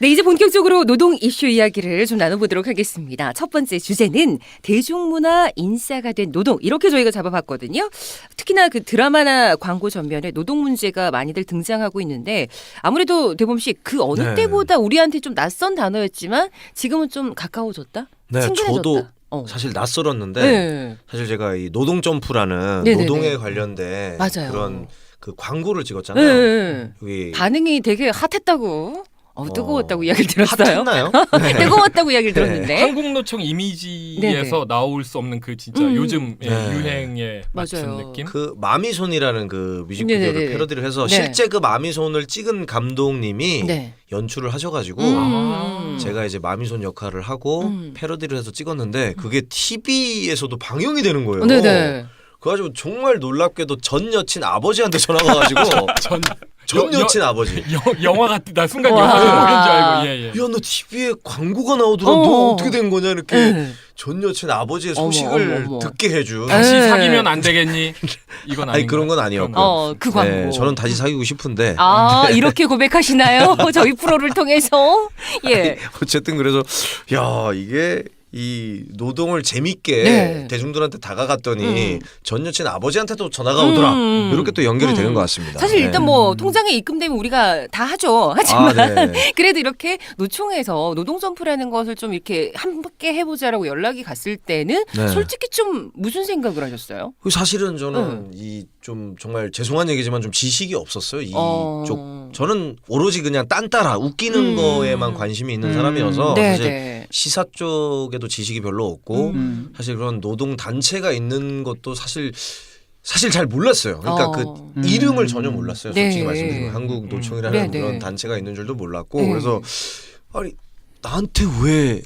네, 이제 본격적으로 노동 이슈 이야기를 좀 나눠보도록 하겠습니다. 첫 번째 주제는 대중문화 인싸가 된 노동, 이렇게 저희가 잡아봤거든요. 특히나 그 드라마나 광고 전면에 노동 문제가 많이들 등장하고 있는데 아무래도 대범 씨 그 어느 네. 때보다 우리한테 좀 낯선 단어였지만 지금은 좀 가까워졌다? 네, 친근해졌다? 저도 사실 낯설었는데 네. 사실 제가 이 노동 점프라는 네네네. 노동에 관련된 맞아요. 그런 그 광고를 찍었잖아요. 네. 여기 반응이 되게 핫했다고. 뜨거웠다고 이야기를 들었어요. 핫했나요? 뜨거웠다고 이야기를 네. 들었는데. 한국노총 이미지에서 네네. 나올 수 없는 그 진짜 요즘 네. 유행에 맞춘 맞아요. 느낌? 그 마미손이라는 그 뮤직비디오를 네네네. 패러디를 해서 네. 실제 그 마미손을 찍은 감독님이 네. 연출을 하셔가지고 제가 이제 마미손 역할을 하고 패러디를 해서 찍었는데 그게 TV에서도 방영이 되는 거예요. 네네. 그래가지고 정말 놀랍게도 전 여친 아버지한테 전화가 와가지고 전 여친 아버지. 영화 같은 나 순간 와. 영화 제목인 줄 알고 예. 야, 너 TV에 광고가 나오더라. 너 어떻게 된 거냐 이렇게 네. 전 여친 아버지의 어머, 소식을 어머, 어머. 듣게 해준. 다시 네. 사귀면 안 되겠니? 이건 아니 그런 건 아니었고. 그 광고. 네, 저는 다시 사귀고 싶은데. 이렇게 고백하시나요? 저희 프로를 통해서. 예. 어쨌든 그래서 야 이게 이 노동을 재밌게 네. 대중들한테 다가갔더니 전 여친 아버지한테도 전화가 오더라. 이렇게 또 연결이 되는 것 같습니다. 사실 일단 네. 뭐 통장에 입금되면 우리가 다 하죠. 하지만 네. 그래도 이렇게 노총에서 노동점프라는 것을 좀 이렇게 함께 해보자라고 연락이 갔을 때는 네. 솔직히 좀 무슨 생각을 하셨어요? 사실은 저는 이 좀 정말 죄송한 얘기지만 좀 지식이 없었어요. 이쪽 저는 오로지 그냥 딴따라 웃기는 거에만 관심이 있는 사람이어서 네, 사실 네. 시사 쪽에도 지식이 별로 없고 사실 그런 노동 단체가 있는 것도 사실 잘 몰랐어요. 그러니까 그 이름을 전혀 몰랐어요. 솔직히 네. 말씀드리면 한국 노총이라는 네, 그런 네. 단체가 있는 줄도 몰랐고 네. 그래서 아니 나한테 왜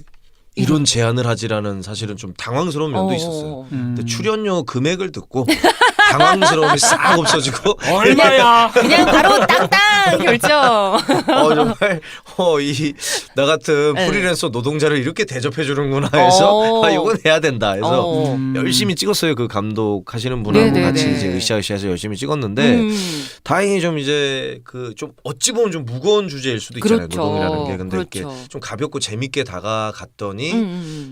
이런 제안을 하지라는 사실은 좀 당황스러운 면도 있었어요. 근데 출연료 금액을 듣고 당황스러움이 싹 없어지고 얼마야? 그냥 바로 땅땅 결정. 정말 이 나 같은 네. 프리랜서 노동자를 이렇게 대접해 주는구나 해서 이건 해야 된다 해서 열심히 찍었어요. 그 감독하시는 분하고 네네네. 같이 이제 으쌰으쌰해서 열심히 찍었는데 다행히 좀 이제 그 좀 어찌 보면 좀 무거운 주제일 수도 있잖아요. 그렇죠. 노동이라는 게 근데 그렇죠. 이렇게 좀 가볍고 재밌게 다가갔더니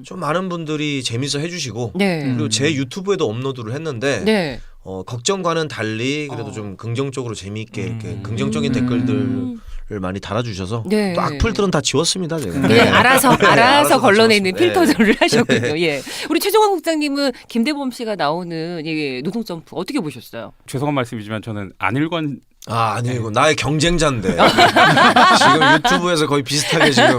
좀 많은 분들이 재밌어 해주시고 네. 그리고 제 유튜브에도 업로드를 했는데 네. 걱정과는 달리 그래도 좀 긍정적으로 재미있게 이렇게 긍정적인 댓글들을 많이 달아주셔서 네. 또 악플들은 다 지웠습니다. 제가. 그냥 알아서 알아서 걸러내는 지웠습니다. 필터를 하셨군요. 예. 우리 최종원 국장님은 김대범 씨가 나오는 이 노동 점프 어떻게 보셨어요? 죄송한 말씀이지만 저는 안일권 아니고 나의 경쟁자인데 지금 유튜브에서 거의 비슷하게 지금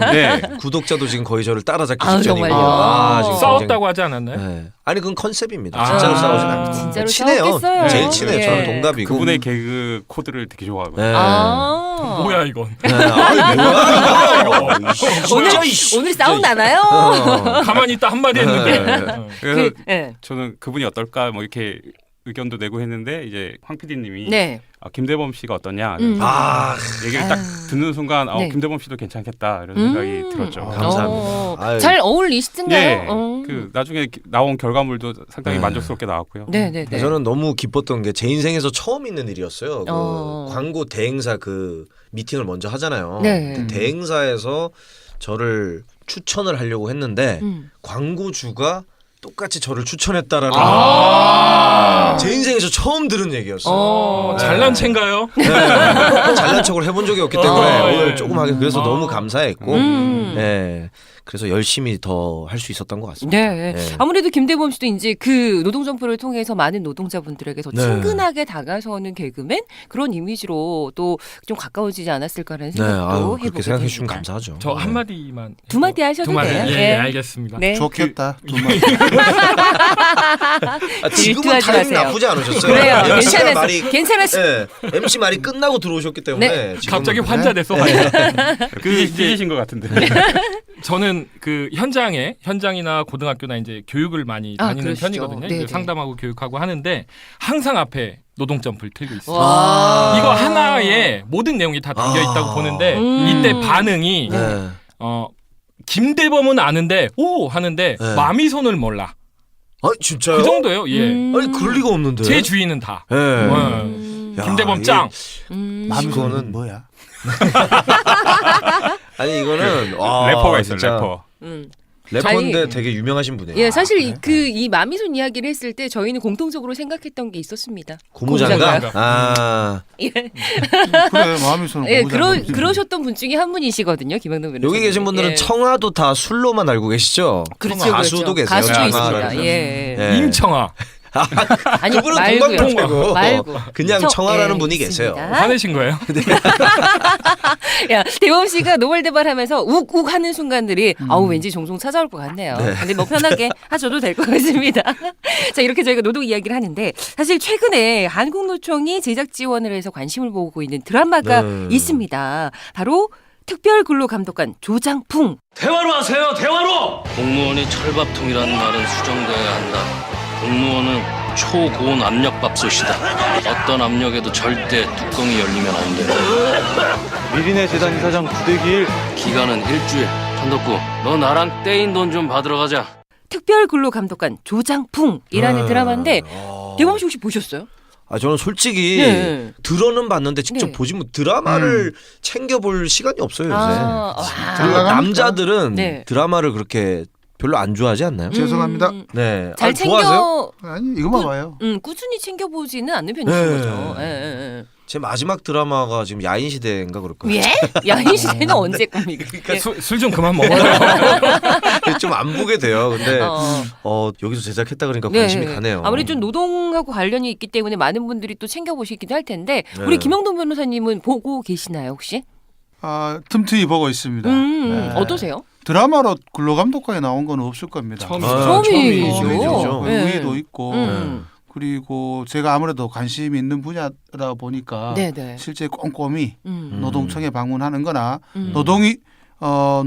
구독자도 지금 거의 저를 따라잡기 직전이고 정말요? 지금 싸웠다고 하지 않았나요? 네. 아니 그건 컨셉입니다. 진짜로 싸우진 않고 진짜로 친해요. 싸웠겠어요. 제일 친해요. 예. 저는 동갑이고 그분의 개그 코드를 되게 좋아하고요. 네. 뭐야 이건? 네. 아이, 뭐야? 오늘 싸움 나나요? 가만히 있다 한마디 했는데. 그래서 네. 저는 그분이 어떨까 뭐 이렇게 의견도 내고 했는데 이제 황 PD님이 네. 김대범 씨가 어떠냐 얘기를 딱 듣는 순간 네. 김대범 씨도 괜찮겠다 이런 생각이 들었죠. 감사합니다. 아유. 잘 어울리시던가요? 예, 그 나중에 나온 결과물도 상당히 만족스럽게 나왔고요. 네네네. 저는 너무 기뻤던 게 제 인생에서 처음 있는 일이었어요. 그 광고 대행사 그 미팅을 먼저 하잖아요. 네. 그 대행사에서 저를 추천을 하려고 했는데 광고주가 똑같이 저를 추천했다라는 제 인생에서 처음 들은 얘기였어요. 잘난 체인가요? 네. 잘난 척을 해본 적이 없기 때문에 예. 오늘 조금 하게 그래서 너무 감사했고 네. 그래서 열심히 더 할 수 있었던 것 같습니다. 네. 아무래도 김대범 씨도 이제 그 노동 점프를 통해서 많은 노동자분들에게 더 네. 친근하게 다가서는 개그맨 그런 이미지로 또 좀 가까워지지 않았을까라는 네, 생각도 아유, 해보게 그렇게 생각해 주시면 됩니다. 감사하죠. 저 한마디만. 두 마디 하셔도 두 마디. 돼요. 예, 네. 알겠습니다. 네. 좋겠다. 지금은 질투하지 타이밍 마세요. 나쁘지 않으셨어요. 그래요. MC가 괜찮았어. 말이 괜찮았어. 네, MC 말이 끝나고 들어오셨기 때문에 네. 지금은 갑자기 환자 됐어. 삐지신 것 같은데. 저는 그 현장이나 고등학교나 이제 교육을 많이 다니는 그러시죠. 편이거든요. 네네. 이제 상담하고 교육하고 하는데 항상 앞에 노동 점프를 틀고 있어요. 와. 이거 하나에 모든 내용이 다 담겨 있다고 보는데 이때 반응이 네. 김대범은 아는데 오 하는데 네. 마미손을 몰라. 아 진짜요? 그 정도예요. 예. 아니 그럴 리가 없는데. 제 주위는 다. 네. 야, 김대범 짱. 이거는 뭐야? 아니 이거는 와, 래퍼가 있어요. 진짜 래퍼. 래퍼인데 아니, 되게 유명하신 분이에요. 예, 사실 이 마미손 이야기를 했을 때 저희는 공통적으로 생각했던 게 있었습니다. 고무장갑. 아 예, 그래 마음이 손. 예, 그러셨던 분 중에 한 분이시거든요, 김영동 변호사님. 여기 계신 분들은 예. 청아도 다 술로만 알고 계시죠? 그렇죠, 가수도 그렇죠. 계세요. 가수도 청아라는 있습니다. 예. 예. 임청아 아니 그분은 말고요. 동방통이고 말고 그냥 청아라는 분이 있습니다. 계세요. 화내신 거예요? 야, 대범 씨가 노발대발하면서 욱욱 하는 순간들이 아우 왠지 종종 찾아올 것 같네요. 근데 뭐 편하게 하셔도 될 것 같습니다. 자, 이렇게 저희가 노동 이야기를 하는데 사실 최근에 한국노총이 제작 지원을 해서 관심을 보고 있는 드라마가 있습니다. 바로 특별근로감독관 조장풍. 대화로 하세요. 대화로. 공무원이 철밥통이라는 말은 수정되어야 한다. 공무원은 초고온 압력밥솥이다. 어떤 압력에도 절대 뚜껑이 열리면 안 돼. 미리네 재단 이사장 부대기일. 기간은 일주일. 천덕구, 너 나랑 떼인 돈 좀 받으러 가자. 특별근로감독관 조장풍이라는 드라마인데 대범 씨 혹시 보셨어요? 아 저는 솔직히 네. 들어는 봤는데 직접 네. 보지 못 드라마를 챙겨볼 시간이 없어요 요새. 와. 그리고 남자들은 네. 드라마를 그렇게 별로 안 좋아하지 않나요? 죄송합니다. 네. 잘 아, 챙겨 좋아하세요? 아니 이거만 봐요. 꾸준히 챙겨보지는 않는 편이신 네. 거죠. 예, 예, 제 마지막 드라마가 지금 야인 시대인가 그럴 거예요. 예. 예? 야인 시대는 언제 겁니까? 예. 술 좀 그만 먹어요. 좀 안 보게 돼요. 근데 여기서 제작했다 그러니까 관심이 가네요. 아무래도 좀 노동하고 관련이 있기 때문에 많은 분들이 또 챙겨보시기도 할 텐데 네. 우리 김영동 변호사님은 보고 계시나요 혹시? 아 틈틈이 보고 있습니다. 네. 어떠세요? 드라마로 근로감독관에 나온 건 없을 겁니다. 처음이죠. 처음이죠. 네. 의의도 있고 음. 그리고 제가 아무래도 관심이 있는 분야다 보니까 네네. 실제 꼼꼼히 음. 노동청에 방문하는 거나 음.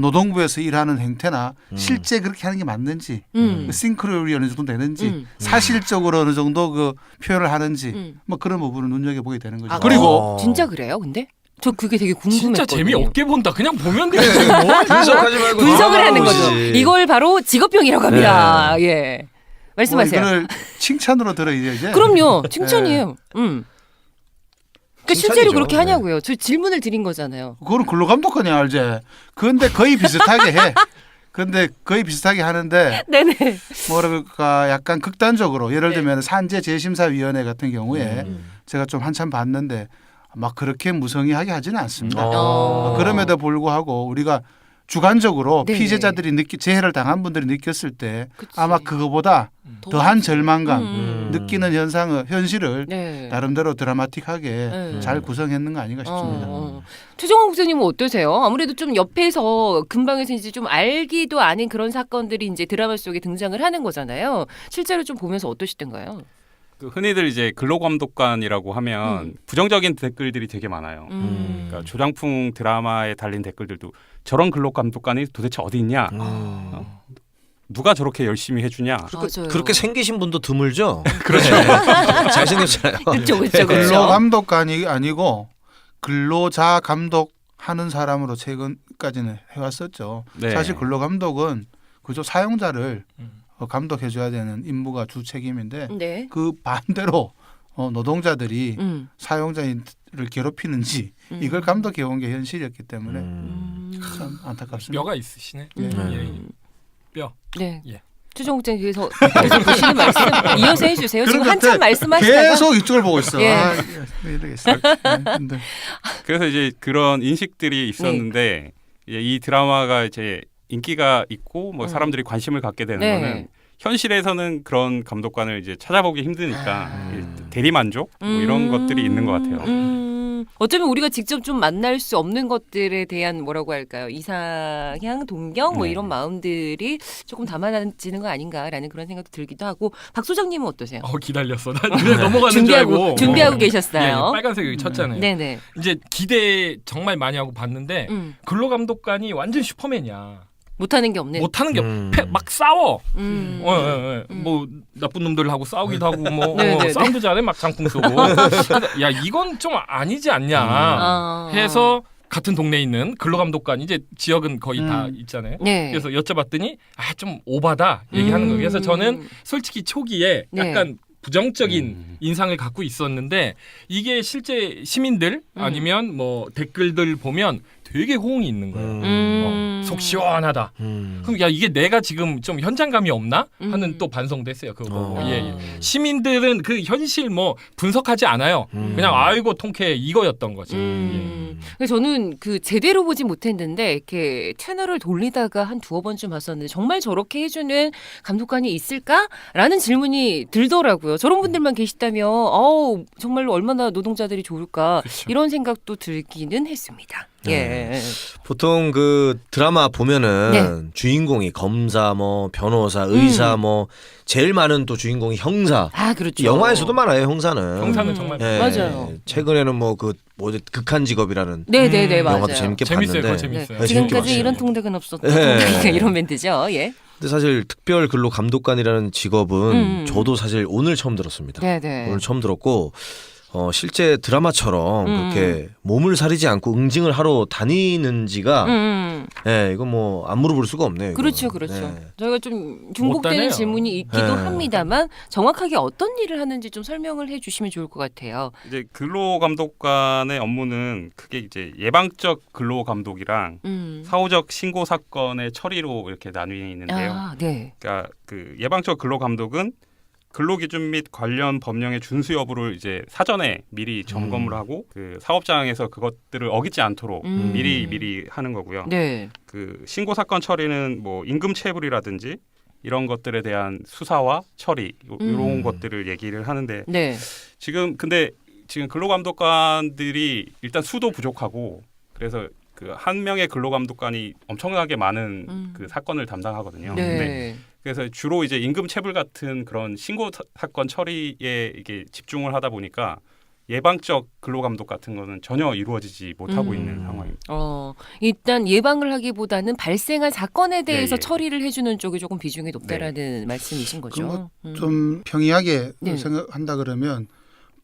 노동부에서 일하는 행태나 실제 그렇게 하는 게 맞는지 음. 싱크로율이 어느 정도 되는지 음. 사실적으로 어느 정도 그 표현을 하는지 음. 뭐 그런 부분을 눈여겨보게 되는 거죠. 아, 그리고 진짜 그래요? 근데 저 그게 되게 궁금했거든요. 진짜 재미없게 본다. 그냥 보면 되지. 분석하지 말고 분석을 하는 거죠. 보시지. 이걸 바로 직업병이라고 합니다. 예. 뭐 말씀하세요. 이거를 칭찬으로 들어야지. 그럼요. 칭찬이에요. 그러니까 실제로 칭찬이죠. 그렇게 하냐고요. 저 질문을 드린 거잖아요. 그거는 근로감독관이 알지. 그런데 거의 비슷하게 해. 근데 거의 비슷하게 하는데 네네. 뭐라 그럴까 약간 극단적으로 예를 들면 산재 재심사위원회 같은 경우에 제가 좀 한참 봤는데 막 그렇게 무성의하게 하지는 않습니다. 그럼에도 불구하고 우리가 주관적으로 네. 피해자들이 재해를 당한 분들이 느꼈을 때 그치. 아마 그거보다 더한 절망감 느끼는 현실을 네. 나름대로 드라마틱하게 네. 잘 구성했는 거 아닌가 싶습니다. 최정환 국장님은 어떠세요? 아무래도 좀 옆에서 근방에서 이제 좀 알기도 아닌 그런 사건들이 이제 드라마 속에 등장을 하는 거잖아요. 실제로 좀 보면서 어떠시던가요? 그 흔히들 이제 근로감독관이라고 하면 부정적인 댓글들이 되게 많아요. 그러니까 조장풍 드라마에 달린 댓글들도 저런 근로감독관이 도대체 어디 있냐? 누가 저렇게 열심히 해주냐? 맞아요. 그렇게 생기신 분도 드물죠? 그렇죠. 잘생겼잖아요. 그렇죠, 네. 그렇죠, 그렇죠. 근로감독관이 아니고 근로자 감독하는 사람으로 최근까지는 해왔었죠. 네. 사실 근로감독은 그저 사용자를 감독해줘야 되는 임무가 주 책임인데 네. 그 반대로 노동자들이 음. 사용자를 괴롭히는지 이걸 감독해온 게 현실이었기 때문에 음. 참 안타깝습니다. 뼈가 있으시네. 뼈. 네. 예. 최정 국장님 계속 보시는 말씀 이어서 해주세요. 지금 그런 한참 것 같아. 말씀하시다가 계속 이쪽을 보고 있어. 예. 이러겠어. 근데 그래서 이제 그런 인식들이 있었는데 이제 이 드라마가 이제 인기가 있고 뭐 사람들이 관심을 갖게 되는 네. 거는 현실에서는 그런 감독관을 이제 찾아보기 힘드니까 대리 만족 뭐 이런 것들이 있는 것 같아요. 어쩌면 우리가 직접 좀 만날 수 없는 것들에 대한 뭐라고 할까요? 이상향, 동경 뭐 네. 이런 마음들이 조금 담아지는 거 아닌가라는 그런 생각도 들기도 하고 박 소장님은 어떠세요? 기다렸어. 나 눈에 넘어가는 줄 알고. 준비하고 예, 계셨어요. 빨간색 여기 쳤잖아요. 네네. 이제 기대 정말 많이 하고 봤는데 근로감독관이 완전 슈퍼맨이야. 못하는 게 없네. 못하는 게 막 싸워. 음. 뭐 나쁜 놈들하고 싸우기도 하고 뭐 네네네. 싸움도 잘해 막 장풍 쏘고. 그래서 야 이건 좀 아니지 않냐 해서 같은 동네에 있는 근로감독관 이제 지역은 거의 다 있잖아요. 네. 그래서 여쭤봤더니 좀 오바다 얘기하는 거예요. 그래서 저는 솔직히 초기에 네. 약간 부정적인 인상을 갖고 있었는데 이게 실제 시민들 아니면 뭐 댓글들 보면 되게 호응이 있는 거예요. 속 시원하다. 그럼 야 이게 내가 지금 좀 현장감이 없나 하는 또 반성도 했어요. 그거 예. 시민들은 그 현실 뭐 분석하지 않아요. 그냥 아이고 통쾌해 이거였던 거죠. 근데 저는 그 제대로 보지 못했는데 이렇게 채널을 돌리다가 한 두어 번쯤 봤었는데 정말 저렇게 해주는 감독관이 있을까라는 질문이 들더라고요. 저런 분들만 계시다면 정말로 얼마나 노동자들이 좋을까 이런 생각도 들기는 했습니다. 예. 보통 그 드라마 보면은 주인공이 검사, 뭐 변호사, 의사, 뭐 제일 많은 또 주인공이 형사. 아 그렇죠. 영화에서도 많아요, 형사는. 형사는 정말 예. 맞아요. 최근에는 뭐 그 뭐지 극한 직업이라는 네네네 맞아요. 영화도 재밌게 재밌어요. 봤는데. 그거 재밌어요. 네, 재밌게 지금까지 봤어요. 이런 통닭은 없었다. 네. 이런 멘트죠. 예. 근데 사실 특별 근로 감독관이라는 직업은 저도 사실 오늘 처음 들었습니다. 네네. 오늘 처음 들었고 실제 드라마처럼 그렇게 몸을 사리지 않고 응징을 하러 다니는지가 예, 이거 뭐 안 물어볼 수가 없네요. 이거는. 그렇죠, 그렇죠. 네. 저희가 좀 중복되는 못다네요. 질문이 있기도 네. 합니다만 정확하게 어떤 일을 하는지 좀 설명을 해주시면 좋을 것 같아요. 이제 근로감독관의 업무는 크게 이제 예방적 근로감독이랑 사후적 신고 사건의 처리로 이렇게 나뉘어 있는데요. 아, 네. 그러니까 그 예방적 근로감독은 근로기준 및 관련 법령의 준수 여부를 이제 사전에 미리 점검을 하고 그 사업장에서 그것들을 어기지 않도록 미리 하는 거고요. 네. 그 신고 사건 처리는 뭐 임금 체불이라든지 이런 것들에 대한 수사와 처리 이런 것들을 얘기를 하는데 네. 근데 지금 근로감독관들이 일단 수도 부족하고 그래서 그 한 명의 근로감독관이 엄청나게 많은 그 사건을 담당하거든요. 네. 근데 그래서 주로 이제 임금 체불 같은 그런 신고 사건 처리에 이게 집중을 하다 보니까 예방적 근로감독 같은 거는 전혀 이루어지지 못하고 있는 상황입니다. 일단 예방을 하기보다는 발생한 사건에 대해서 예. 처리를 해주는 쪽이 조금 비중이 높다라는 말씀이신 거죠. 좀 평이하게 네. 생각한다 그러면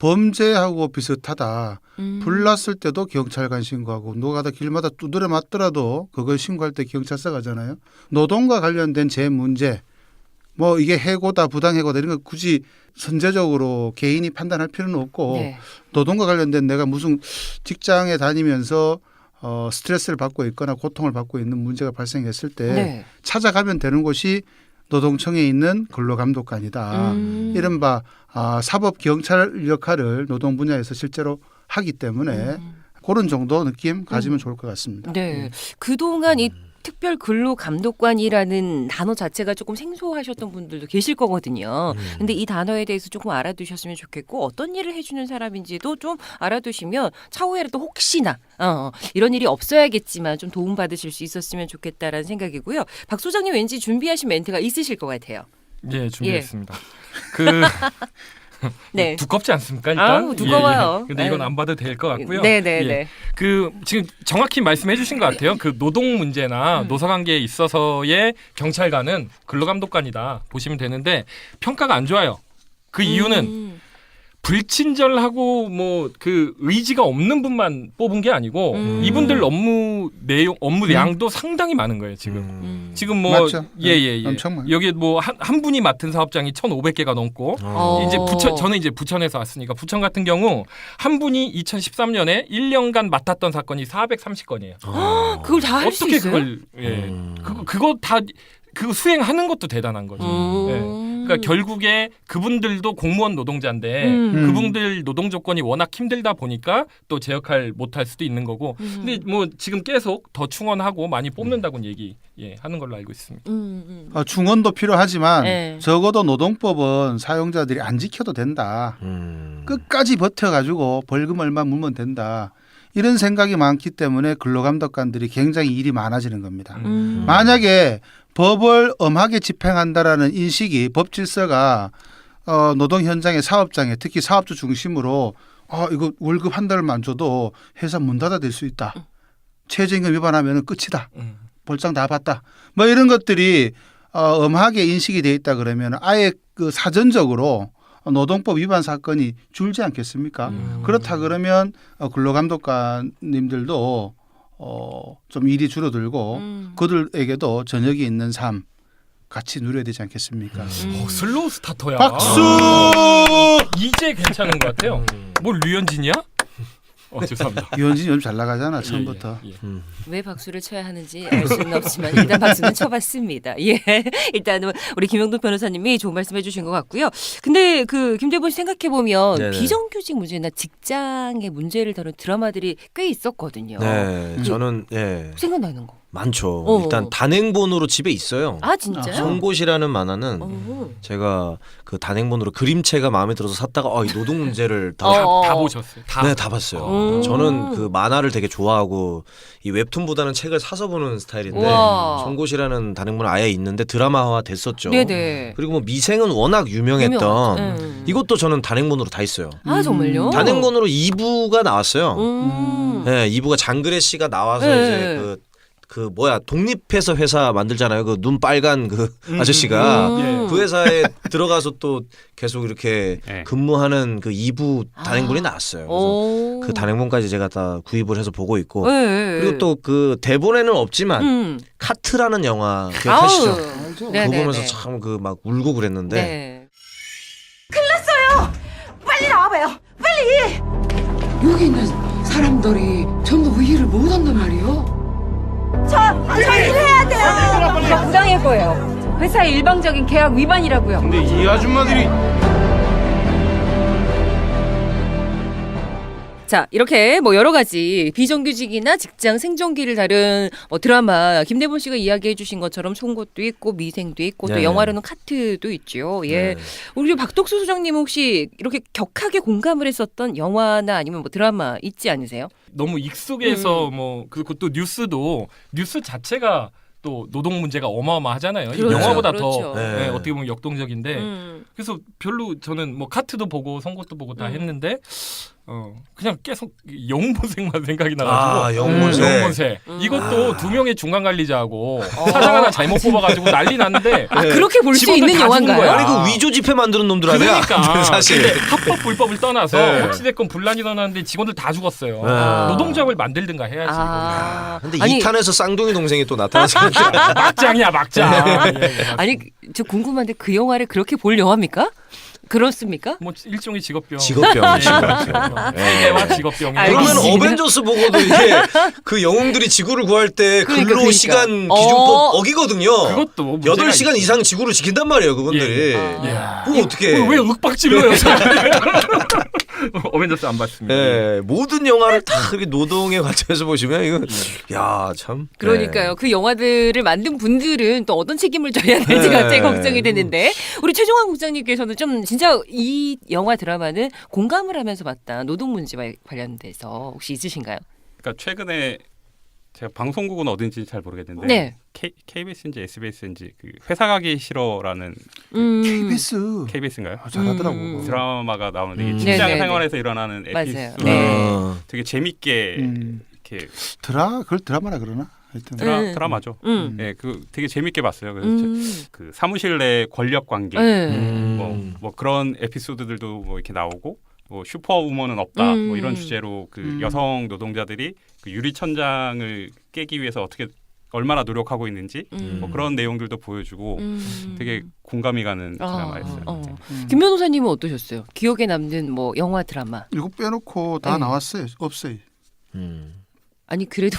범죄하고 비슷하다. 불났을 때도 경찰관 신고하고 누가 다 길마다 두드려 맞더라도 그걸 신고할 때 경찰서 가잖아요. 노동과 관련된 제 문제 뭐 이게 해고다 부당해고다 이런 거 굳이 선제적으로 개인이 판단할 필요는 없고 네. 노동과 관련된 내가 무슨 직장에 다니면서 스트레스를 받고 있거나 고통을 받고 있는 문제가 발생했을 때 네. 찾아가면 되는 곳이 노동청에 있는 근로감독관이다. 이른바 사법 경찰 역할을 노동 분야에서 실제로 하기 때문에 그런 정도 느낌 가지면 좋을 것 같습니다. 네. 그동안 이 특별 근로 감독관이라는 단어 자체가 조금 생소하셨던 분들도 계실 거거든요. 근데 이 단어에 대해서 조금 알아두셨으면 좋겠고 어떤 일을 해주는 사람인지도 좀 알아두시면 차후에라도 혹시나 이런 일이 없어야겠지만 좀 도움받으실 수 있었으면 좋겠다라는 생각이고요. 박 소장님 왠지 준비하신 멘트가 있으실 것 같아요. 예, 준비했습니다. 네. 두껍지 않습니까? 일단. 아우, 두꺼워요. 예. 근데 이건 안 봐도 될 것 같고요. 네네네. 예. 그 지금 정확히 말씀해주신 것 같아요. 그 노동 문제나 노사관계에 있어서의 경찰관은 근로감독관이다 보시면 되는데 평가가 안 좋아요. 그 이유는 불친절하고 뭐 그 의지가 없는 분만 뽑은 게 아니고 이분들 업무량도 상당히 많은 거예요 지금 뭐 맞죠? 예. 엄청 많아요. 여기 뭐 한 분이 맡은 사업장이 1,500개가 넘고 이제 저는 이제 부천에서 왔으니까 부천 같은 경우 한 분이 2013년에 1년간 맡았던 사건이 430건이에요. 그걸 다 할 수 어떻게 있어요? 그걸 그거 다 그거 수행하는 것도 대단한 거죠. 예. 그러니까 결국에 그분들도 공무원 노동자인데 그분들 노동 조건이 워낙 힘들다 보니까 또 제 역할 못할 수도 있는 거고. 근데 뭐 지금 계속 더 충원하고 많이 뽑는다고는 하는 걸로 알고 있습니다. 중원도 필요하지만 네. 적어도 노동법은 사용자들이 안 지켜도 된다. 끝까지 버텨가지고 벌금 얼마 물면 된다. 이런 생각이 많기 때문에 근로감독관들이 굉장히 일이 많아지는 겁니다. 만약에 법을 엄하게 집행한다라는 인식이 법 질서가 노동 현장의 사업장에 특히 사업주 중심으로 이거 월급 한 달만 줘도 회사 문 닫아 될 수 있다. 최저임금 위반하면 끝이다. 볼장 다 봤다. 뭐 이런 것들이 엄하게 인식이 돼 있다 그러면 아예 그 사전적으로 노동법 위반 사건이 줄지 않겠습니까? 그렇다 그러면 근로감독관님들도 좀 일이 줄어들고 그들에게도 저녁이 있는 삶 같이 누려야 되지 않겠습니까? 슬로우 스타터야. 박수! 이제 괜찮은 것 같아요. 뭘 류현진이야? 죄송합니다. 유현진이 요즘 잘 나가잖아 처음부터. 예, 예. 왜 박수를 쳐야 하는지 알 수는 없지만 일단 박수는 쳐봤습니다. 예, 일단은 우리 김영돈 변호사님이 좋은 말씀해주신 것 같고요. 근데 그 김대본 씨 생각해 보면 네네. 비정규직 문제나 직장의 문제를 다룬 드라마들이 꽤 있었거든요. 네, 그- 저는 생각나는 거. 많죠. 어. 일단 단행본으로 집에 있어요. 아 진짜요? 송곳이라는 만화는 어. 제가 그 단행본으로 그림체가 마음에 들어서 샀다가 이 노동 문제를 다 다 보셨어요? 다. 네, 다 봤어요. 저는 그 만화를 되게 좋아하고 이 웹툰보다는 책을 사서 보는 스타일인데 우와. 송곳이라는 단행본은 아예 있는데 드라마화 됐었죠. 네네. 그리고 뭐 미생은 워낙 유명했던 유명하죠. 이것도 저는 단행본으로 다 있어요. 아 정말요? 단행본으로 2부가 나왔어요. 네, 2부가 장그래 씨가 나와서 네. 이제 그 뭐야 독립해서 회사 만들잖아요. 그 눈 빨간 그 아저씨가 그 회사에 들어가서 또 계속 이렇게 네. 근무하는 그 2부 단행본이 나왔어요. 그래서 오. 그 단행본까지 제가 다 구입을 해서 보고 있고 네. 그리고 또 그 대본에는 없지만 카트라는 영화 기억하시죠? 아우. 그거 네네네. 보면서 참 그 막 울고 그랬는데 네. 빨리 나와봐요. 빨리. 여기 있는 사람들이 전부 그 일을 못한단 말이요. 저 일해야 돼요. 부당해 보여요. 회사의 일방적인 계약 위반이라고요. 근데 이 아줌마들이 자, 이렇게 뭐 여러 가지 비정규직이나 직장 생존기를 다룬 뭐 드라마 김대본 씨가 이야기해 주신 것처럼 송곳도 있고 미생도 있고 또 네. 영화로는 카트도 있죠. 예. 네. 우리 박덕수 소장님 혹시 이렇게 격하게 공감을 했었던 영화나 아니면 뭐 드라마 있지 않으세요? 너무 익숙해서 뭐 그리고 또 뉴스 자체가 또 노동 문제가 어마어마하잖아요. 그렇죠. 영화보다 그렇죠. 더 네. 어떻게 보면 역동적인데 그래서 별로 저는 뭐 카트도 보고 송곳도 보고 다 했는데 그냥 계속 영웅본색만 생각이 나가지고 영웅본색. 영웅본색 이것도 두 명의 중간 관리자하고 사장 하나 잘못 뽑아가지고 난리 났는데 아, 그렇게 볼 수 직원들 있는 다 죽은 영화인가요? 거야. 아니 그 위조 지폐 만드는 놈들 아니야? 그러니까 사실. 근데 합법 불법을 떠나서 네. 어찌됐건 분란이 일어났는데 직원들 다 죽었어요. 네. 노동조합을 만들든가 해야지. 아. 근데 아니, 2탄에서 쌍둥이 동생이 또 나타나서 막장이야 막장. 예, 예. 아니 저 궁금한데 그 영화를 그렇게 볼 영화입니까? 그렇습니까? 뭐 일종의 직업병. 직업병. 세계와 직업병이. 알겠습니다. 그러면 어벤져스 보고도 이게 그 영웅들이 지구를 구할 때 그러니까. 근로 시간 기준법 어기거든요. 그것도 문제가 8시간 이상 지구를 지킨단 말이에요, 그분들이. 예. 뭐 어떻게? 왜 윽박질러요? 어벤져스 안 봤습니다. 예, 모든 영화를 다 그렇게 노동에 관점에서 보시면 이거 야, 참. 그러니까요. 그 영화들을 만든 분들은 또 어떤 책임을 져야 될지가 네. 제일 걱정이 되는데 우리 최종환 국장님께서는 좀 진짜 이 영화 드라마는 공감을 하면서 봤다 노동 문제와 관련돼서 혹시 있으신가요? 그러니까 최근에 제가 방송국은 어딘지 잘 모르겠는데 네. KBS인지 SBS인지 그 회사 가기 싫어라는 KBS KBS인가요? 잘하더라고. 드라마가 나오는데 이게 네, 직장 네, 생활에서 일어나는 맞아요. 에피소드 네. 되게 재밌게 이렇게 그걸 드라마라 그러나? 하여튼 드라마죠. 음. 네, 그 되게 재밌게 봤어요. 그래서 그 사무실 내 권력 관계 네. 뭐 그런 에피소드들도 뭐 이렇게 나오고 뭐 슈퍼우먼은 없다 뭐 이런 주제로 그 여성 노동자들이 그 유리천장을 깨기 위해서 어떻게 얼마나 노력하고 있는지 뭐 그런 내용들도 보여주고 되게 공감이 가는 드라마였어요. 김 변호사님은 어떠셨어요? 기억에 남는 뭐 영화 드라마? 이거 빼놓고 다 네. 나왔어요. 없어요. 아니 그래도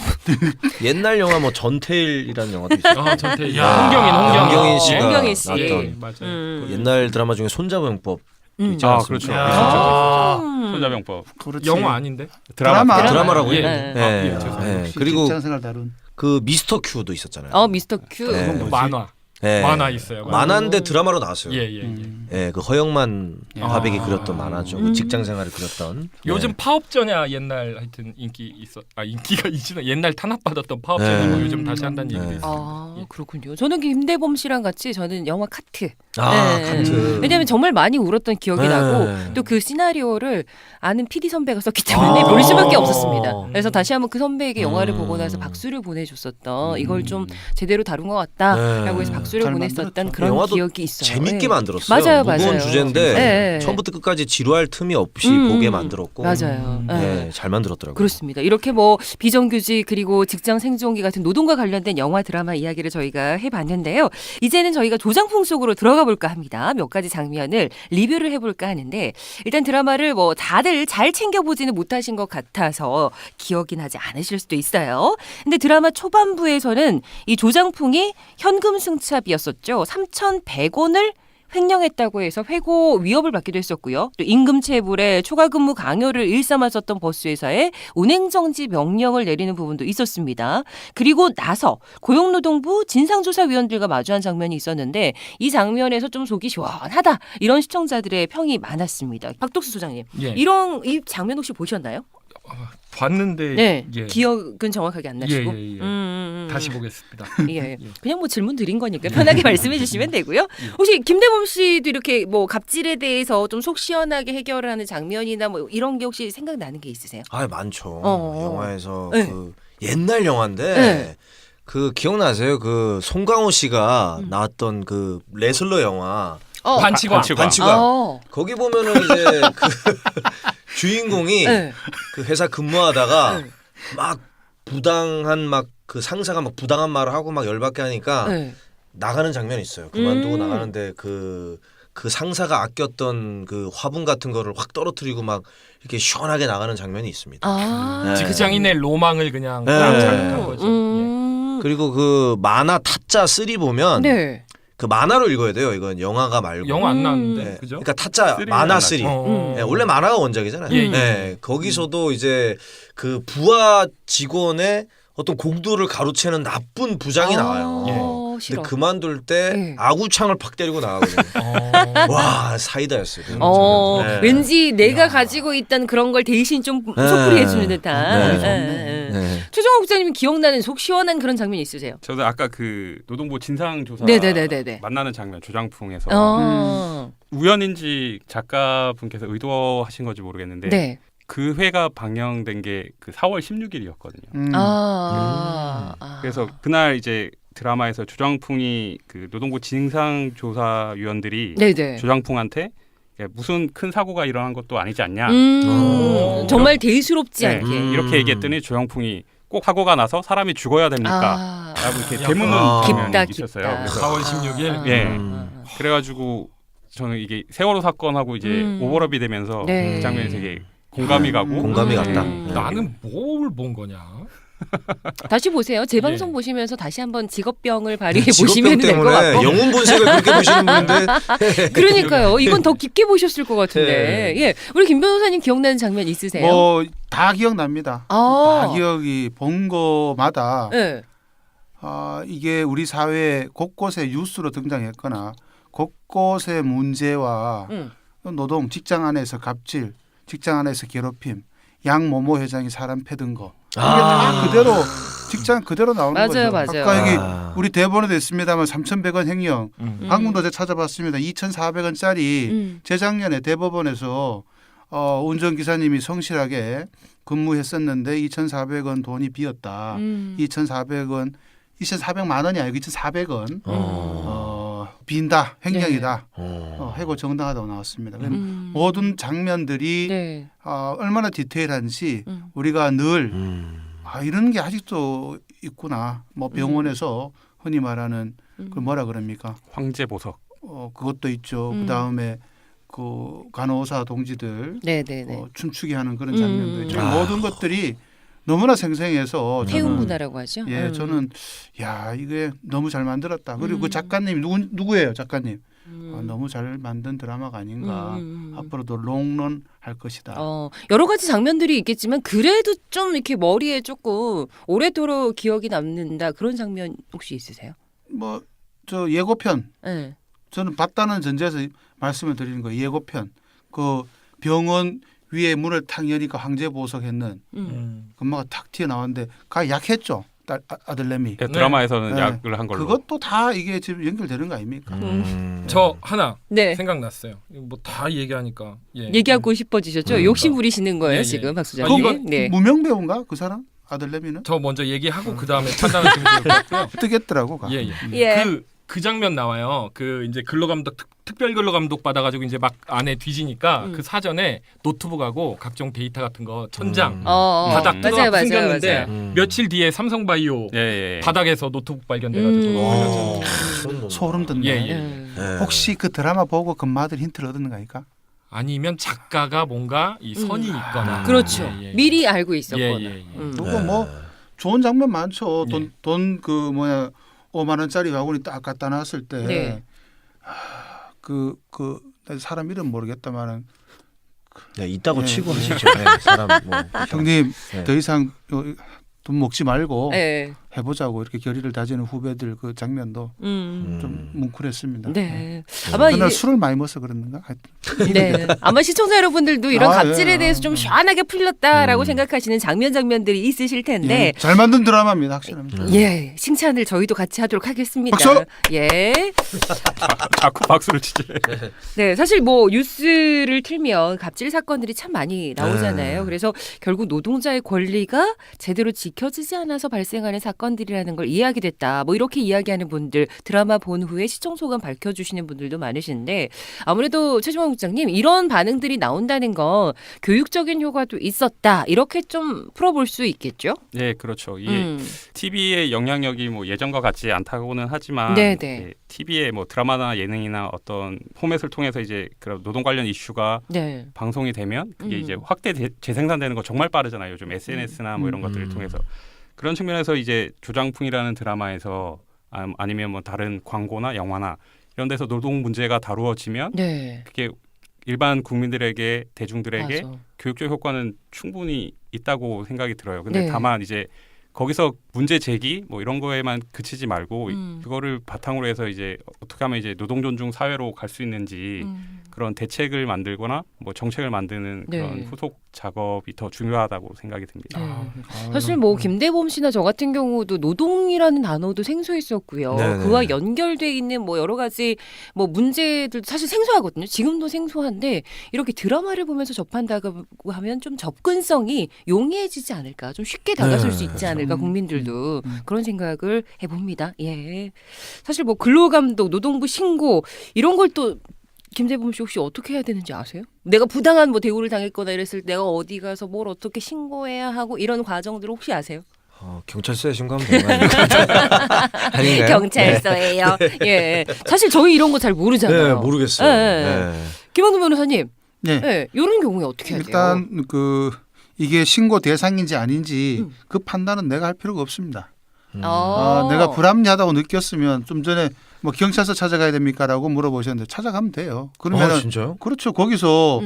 옛날 영화 뭐 전태일이라는 영화도 있어요. 아, 전태. 야, 홍경인 씨가 홍경인 씨. 나왔던 맞아요. 그 옛날 드라마 중에 손자병법 있지 아, 않습니까? 그렇죠. 야. 손자병법 그렇지. 영화 아닌데? 드라마. 드라마라고요? 예. 네. 네. 예, 죄송합니다. 네. 그리고 직장생활 다룬. 그 미스터 큐도 있었잖아요. 미스터 큐. 네. 그건 뭐지? 만화. 네. 만화 있어요. 만화인데 드라마로 나왔어요. 예, 예, 예. 예, 그 허영만 화백이 아. 그렸던 만화죠. 그 직장 생활을 그렸던. 요즘 네. 파업전야 옛날 하여튼 인기가 있지는 옛날 탄압받았던 파업전야 뭐 요즘 다시 한다는 얘기도 네. 있어요. 그렇군요. 저는 김대범 씨랑 같이 저는 영화 카트. 아, 네. 카트. 왜냐하면 정말 많이 울었던 기억이 네. 나고 또 그 시나리오를 아는 PD 선배가 썼기 때문에 볼 수밖에 없었습니다. 그래서 다시 한번 그 선배에게 영화를 보고 나서 박수를 보내줬었던 이걸 좀 제대로 다룬 것 같다라고 해서 박수를 잘 보냈었던 만들었죠. 그런 영화도 기억이 있어요. 재밌게 네. 만들었어요. 맞아요, 무거운 맞아요. 주제인데 네. 처음부터 끝까지 지루할 틈이 없이 보게 만들었고. 맞아요. 네. 네, 잘 만들었더라고요. 그렇습니다. 이렇게 뭐 비정규직 그리고 직장 생존기 같은 노동과 관련된 영화 드라마 이야기를 저희가 해봤는데요. 이제는 저희가 조장풍 속으로 들어가 들어가 볼까 합니다. 몇 가지 장면을 리뷰를 해볼까 하는데 일단 드라마를 뭐 다들 잘 챙겨보지는 못하신 것 같아서 기억이 나지 않으실 수도 있어요. 근데 드라마 초반부에서는 이 조장풍이 현금 승차비였었죠. 3,100원을 횡령했다고 해서 회고 위협을 받기도 했었고요. 또 임금체불에 초과 근무 강요를 일삼았었던 버스회사에 운행정지 명령을 내리는 부분도 있었습니다. 그리고 나서 고용노동부 진상조사위원들과 마주한 장면이 있었는데 이 장면에서 좀 속이 시원하다 이런 시청자들의 평이 많았습니다. 박덕수 소장님, 예. 이 장면 혹시 보셨나요? 봤는데 네, 예. 기억은 정확하게 안 나시고. 예. 다시 보겠습니다. 예. 그냥 뭐 질문 드린 거니까 편하게 말씀해 주시면 되고요. 혹시 김대범 씨도 이렇게 뭐 갑질에 대해서 좀 속 시원하게 해결을 하는 장면이나 뭐 이런 게 혹시 생각나는 게 있으세요? 아 많죠. 어. 영화에서 네. 그 옛날 영화인데 네. 그 기억나세요? 그 송강호 씨가 나왔던 그 레슬러 영화 반치광. 어. 거기 보면은 이제 그 주인공이 네. 그 회사 근무하다가 네. 막 부당한 막 그 상사가 막 부당한 말을 하고 막 열받게 하니까 네. 나가는 장면이 있어요. 그만두고 음. 나가는데 그 상사가 아꼈던 그 화분 같은 거를 확 떨어뜨리고 막 이렇게 시원하게 나가는 장면이 있습니다. 아, 네. 직장인의 로망을 그냥 네. 딱 자극한 거죠. 그리고 그 만화 타짜 3 보면 네. 그 만화로 읽어야 돼요. 이건 영화가 말고. 영화 안 나왔는데 네. 그죠? 그러니까 타짜 쓰리는 만화 안 3. 어. 네, 원래 만화가 원작이잖아요. 예, 예. 네, 거기서도 이제 그 부하 직원의 어떤 공도를 가로채는 나쁜 부장이 나와요. 어, 싫어. 근데 그만둘 때 네. 아구창을 팍 때리고 나가거든요. 와 사이다였어요. 그 네. 왠지 내가 가지고 있던 그런 걸 대신 좀 속풀이 해주는 듯한. 네. 네. 최정호 국장님은 기억나는 속 시원한 그런 장면 있으세요? 저도 아까 그 노동부 진상조사 네네네네네. 만나는 장면 조장풍에서 우연인지 작가분께서 의도하신 건지 모르겠는데 네. 그 회가 방영된 게 그 4월 16일이었거든요. 그래서 그날 이제 드라마에서 조장풍이 그 노동부 진상조사위원들이 네네. 조장풍한테 무슨 큰 사고가 일어난 것도 아니지 않냐. 정말 대수롭지 네, 않게. 이렇게 얘기했더니 조장풍이 꼭 사고가 나서 사람이 죽어야 됩니까? 라고 이렇게 대문문 깊다, 장면이 있었어요. 깊다. 그래서 4월 16일. 예. 그래가지고 저는 이게 세월호 사건하고 이제 오버랩이 되면서 네. 그 장면이 되게 공감이 가고 공감이 갔다. 나는 뭘 본 거냐? 다시 보세요. 제 방송 예. 보시면서 다시 한번 직업병을 발휘해 직업병 보시면 될 것 때문에 같고. 영혼 본색을 그렇게 보시는 분인데 그러니까요. 이건 더 깊게 보셨을 것 같은데. 예, 우리 김 변호사님 기억나는 장면 있으세요? 뭐 다 기억납니다. 아. 다 기억이 본 거마다 예. 이게 우리 사회 곳곳에 뉴스로 등장했거나 곳곳의 문제와 노동, 직장 안에서 갑질, 직장 안에서 괴롭힘, 양 모모 회장이 사람 패든 거 이게 다 그대로 직장 그대로 나오는 맞아요, 거죠. 맞아요. 아까 여기 우리 대본에도 있습니다만 3,100원 횡령, 방문도 찾아봤습니다. 2,400원짜리 재작년에 대법원에서 운전기사님이 성실하게 근무했었는데 2,400원 돈이 비었다. 2,400만 원이 아니고 2,400원 빈다, 횡령이다. 해고 정당하다고 나왔습니다. 모든 장면들이 네. 얼마나 디테일한지 우리가 늘 이런 게 아직도 있구나. 뭐 병원에서 흔히 말하는 그 뭐라 그럽니까? 황제 보석. 그것도 있죠. 그 다음에 그 간호사 동지들 네네네. 춤추게 하는 그런 장면도 있죠. 모든 것들이 너무나 생생해서 태움 문화라고 하죠. 예, 저는 야 이게 너무 잘 만들었다. 그리고 그 작가님 누구예요, 작가님? 너무 잘 만든 드라마가 아닌가. 앞으로도 롱런 할 것이다. 여러 가지 장면들이 있겠지만 그래도 좀 이렇게 머리에 조금 오래도록 기억이 남는다 그런 장면 혹시 있으세요? 뭐 저 예고편 네. 저는 봤다는 전제에서 말씀을 드리는 거예요. 예고편 그 병원 위에 문을 탁 여니까 황제 보석했는 엄마가 탁 튀어나왔는데 가 약했죠. 아들내미. 드라마에서는 네. 약을 한 걸로. 그것도 다 이게 지금 연결되는 거 아닙니까? 저 하나 네. 생각났어요. 뭐 다 얘기하니까. 예. 얘기하고 싶어지셨죠? 욕심 부리시는 거예요, 예, 예. 지금 박 그 소장님. 이건 네. 무명 배우인가 그 사람? 아들내미는? 저 먼저 얘기하고 그 다음에 판단하시면 좋을 것 같고요. 뜨겠더라고. 예, 예. 예. 그 그 장면 나와요. 그 이제 근로감독 특별 근로감독 받아가지고 이제 막 안에 뒤지니까 그 사전에 노트북하고 각종 데이터 같은 거 천장 바닥 맞아요, 뜯어 숨겼는데 맞아요. 며칠 뒤에 삼성바이오 예. 바닥에서 노트북 발견돼가지고 걸렸잖아요. 소름 돋네. 예. 혹시 그 드라마 보고 금마들 힌트를 얻은 거니까? 아니면 작가가 뭔가 이 선이 있거나 그렇죠. 예. 미리 알고 있었거나. 예. 그리고 뭐 좋은 장면 많죠. 돈 그 뭐야 5만 원짜리 바구니 딱 갖다 놨을 때 네. 그 사람 이름 모르겠다만은 네, 있다고 네. 치고 하시죠. 네, 사람 뭐 형님 네. 더 이상 돈 먹지 말고 네. 해보자고 이렇게 결의를 다지는 후배들 그 장면도 좀 뭉클했습니다. 네. 아마 그날 이- 술을 많이 먹어서 그랬는가? 네. 아마 시청자 여러분들도 이런 아, 갑질에 예. 대해서 좀 시원하게 풀렸다라고 생각하시는 장면들이 있으실 텐데. 예, 잘 만든 드라마입니다, 확실합니다. 예, 칭찬을 저희도 같이 하도록 하겠습니다. 박수! 예. 자꾸 박수를 치지. 네, 사실 뭐 뉴스를 틀면 갑질 사건들이 참 많이 나오잖아요. 네. 그래서 결국 노동자의 권리가 제대로 지켜지지 않아서 발생하는 사건들이라는 걸 이해하게 됐다. 뭐 이렇게 이야기하는 분들, 드라마 본 후에 시청 소감 밝혀주시는 분들도 많으신데 아무래도 최종원 국장님 이런 반응들이 나온다는 건 교육적인 효과도 있었다. 이렇게 좀 풀어볼 수 있겠죠? 예, 그렇죠. 이게 TV의 영향력이 뭐 예전과 같지 않다고는 하지만 네네. 예, TV의 뭐 드라마나 예능이나 어떤 포맷을 통해서 이제 그런 노동 관련 이슈가 네. 방송이 되면 그게 이제 확대 재생산되는 거 정말 빠르잖아요. 요즘 SNS나 뭐 이런 것들을 통해서 그런 측면에서 이제 조장풍이라는 드라마에서 아니면 뭐 다른 광고나 영화나 이런 데서 노동 문제가 다루어지면 네. 그게 일반 국민들에게 대중들에게 맞아. 교육적 효과는 충분히 있다고 생각이 들어요. 근데 네. 다만 이제 거기서 문제 제기 뭐 이런 거에만 그치지 말고 그거를 바탕으로 해서 이제 어떻게 하면 이제 노동 존중 사회로 갈 수 있는지 그런 대책을 만들거나 뭐 정책을 만드는 그런 네. 후속 작업이 더 중요하다고 생각이 듭니다. 사실 뭐 김대범 씨나 저 같은 경우도 노동이라는 단어도 생소했었고요. 네네. 그와 연결돼 있는 뭐 여러 가지 뭐 문제들도 사실 생소하거든요. 지금도 생소한데 이렇게 드라마를 보면서 접한다고 하면 좀 접근성이 용이해지지 않을까, 좀 쉽게 다가설 수 있지 않을까 국민들도 그런 생각을 해봅니다. 예, 사실 뭐 근로감독, 노동부 신고 이런 걸 또 김대범 씨 혹시 어떻게 해야 되는지 아세요? 내가 부당한 뭐 대우를 당했거나 이랬을 때 내가 어디 가서 뭘 어떻게 신고해야 하고 이런 과정들 혹시 아세요? 경찰서에 신고하면 되는 거 아닌가요? 경찰서예요. 예. 사실 저희 이런 거 잘 모르잖아요. 네, 모르겠어요. 예, 예. 네. 김학동 변호사님, 네. 예, 이런 경우에 어떻게 해야 돼요? 일단 그 이게 신고 대상인지 아닌지 그 판단은 내가 할 필요가 없습니다. 내가 불합리하다고 느꼈으면 좀 전에 뭐 경찰서 찾아가야 됩니까라고 물어보셨는데 찾아가면 돼요. 그러면은 진짜요? 그렇죠. 거기서